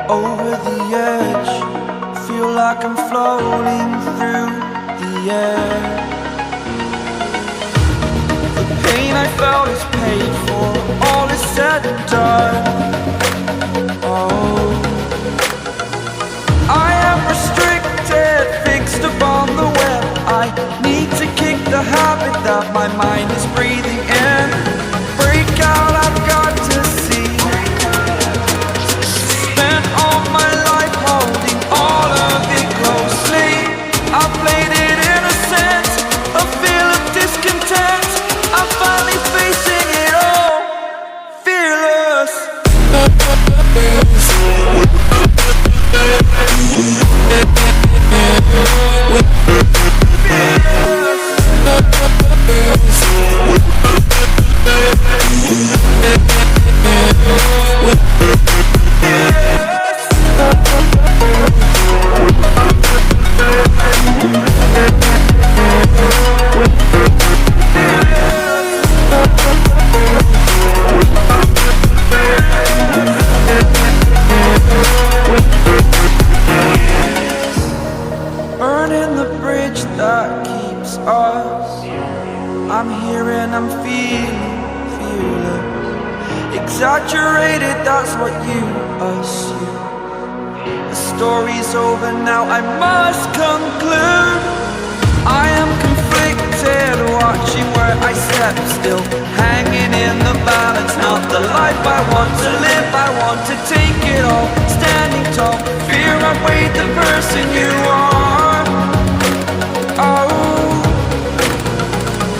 over the edge. Feel like I'm floating through the air. The pain I felt is paid for, all is said and done. Oh, I am restricted, fixed upon the web. I need to kick the habit that my mind is breathing in. Break out, I've got to see. Spent all my life holding all of it closely. I played it innocent, a feel of discontent. I'm finally facing it all, fearless. Burning the bridge that keeps us. I'm here and I'm feeling fearless. Exaggerated, that's what you assume. The story's over now, I must conclude. I am conflicted, watching where I step still, hanging in the balance. Not the life I want to live, I want to take it all. Standing tall, fear outweighed the person you are. Oh,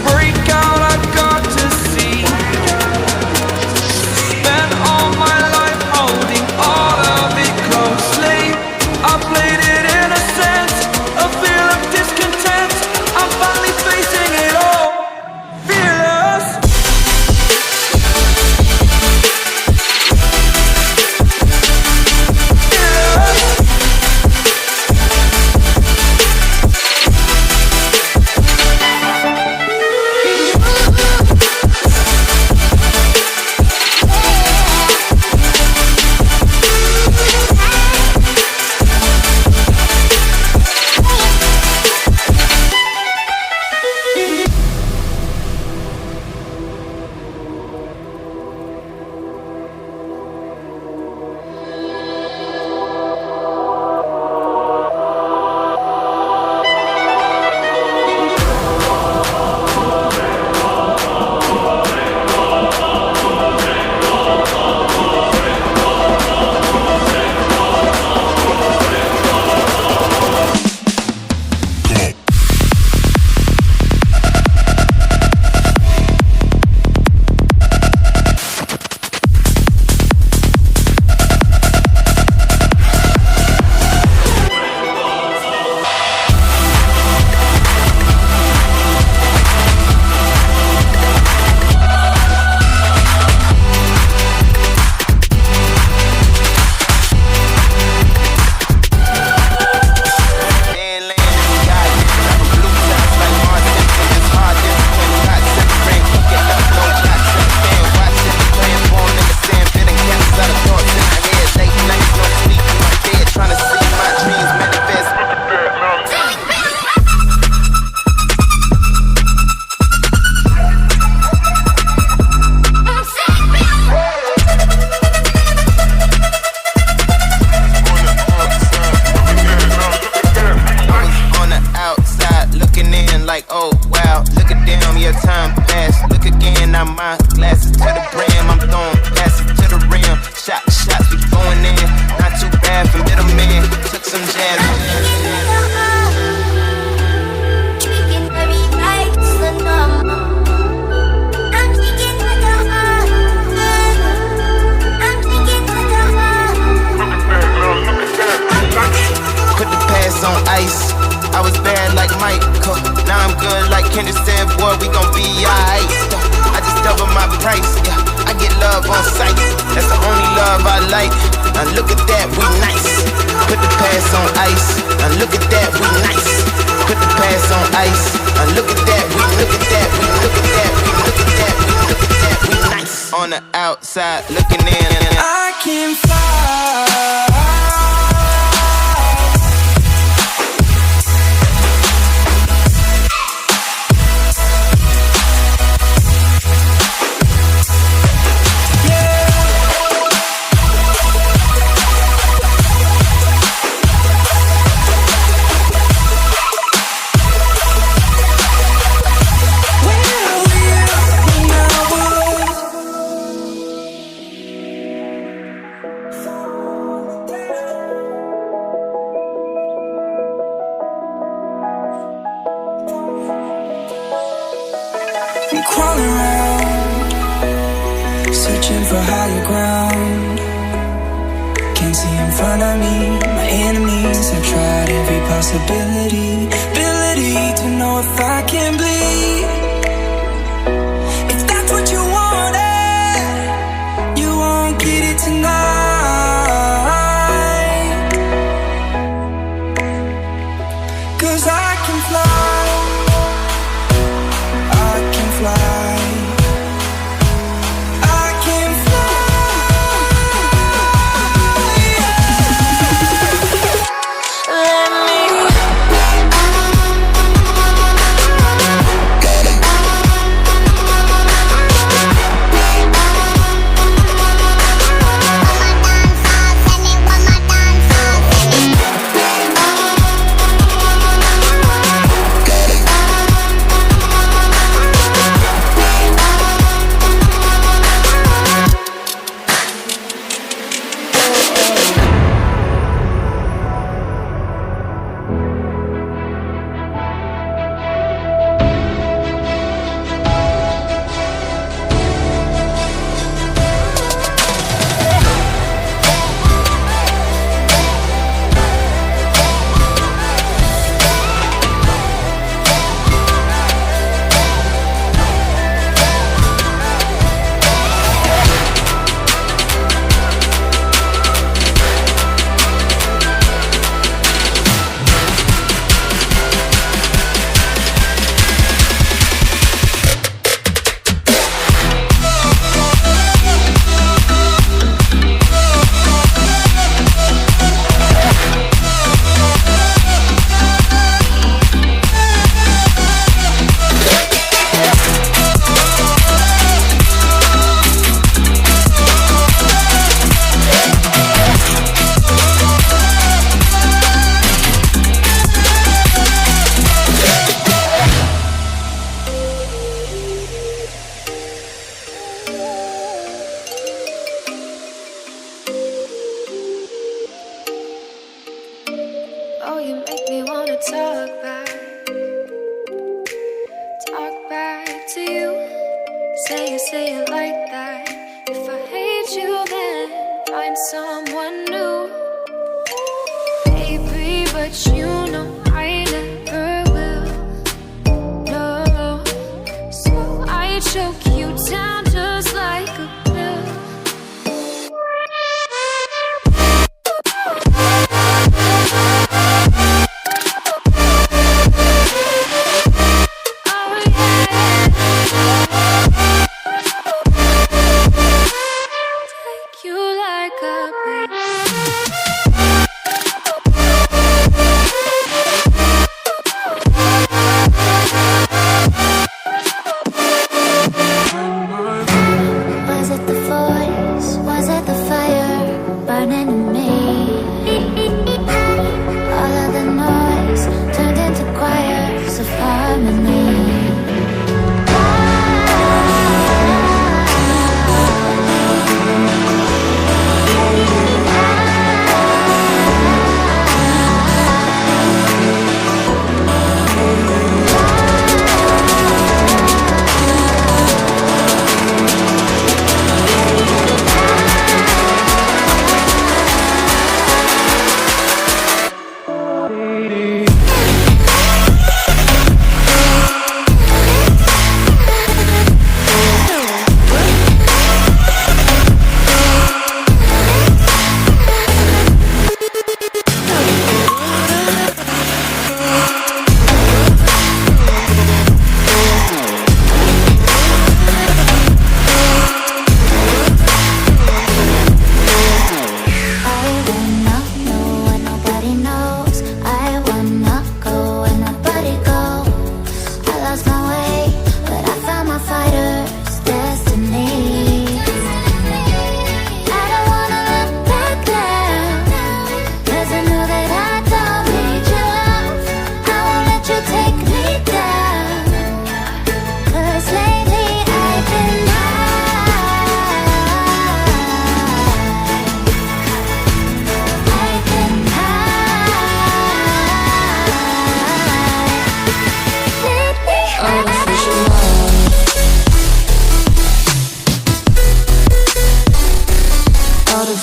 break out, I've got to see. Spent all my life holding all of it closely. I played it innocent, a feel of discontent. I'm finally facing it all, fearless. On the outside looking in. I can fly. heading for higher ground. Can't see in front of me, my enemies. I've tried every possibility, ability to know if I can bleed. If that's what you wanted, you won't get it tonight. 'Cause I can fly, I can fly.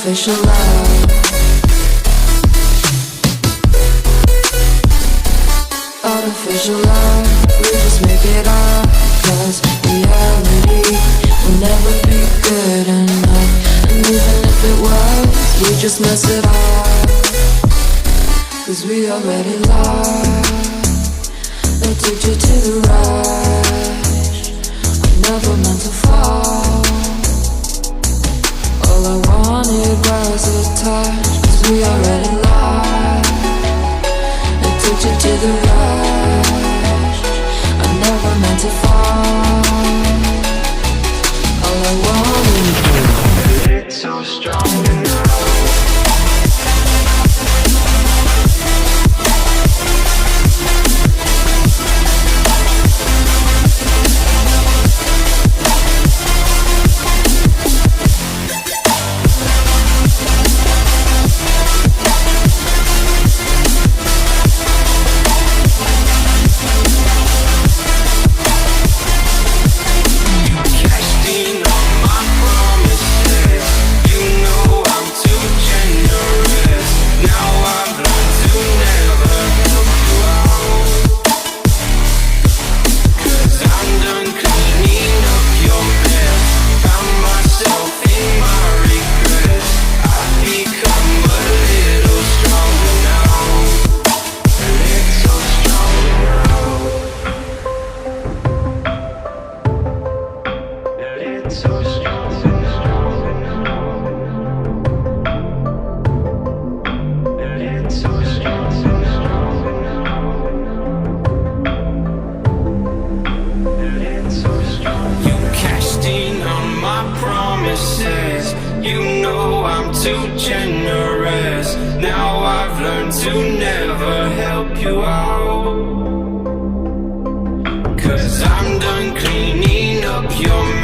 artificial love. Artificial love, we just make it up, 'cause reality will never be good enough. And even if it was, we just mess it up, 'cause we already lost, addicted to the rush. I never meant to fall. All I wanted was a touch, 'cause we already lost, addicted to the rush. I never meant to fall. All I wanted was a little so strong enough. You know I'm too generous. Now I've learned to never help you out, 'cause I'm done cleaning up your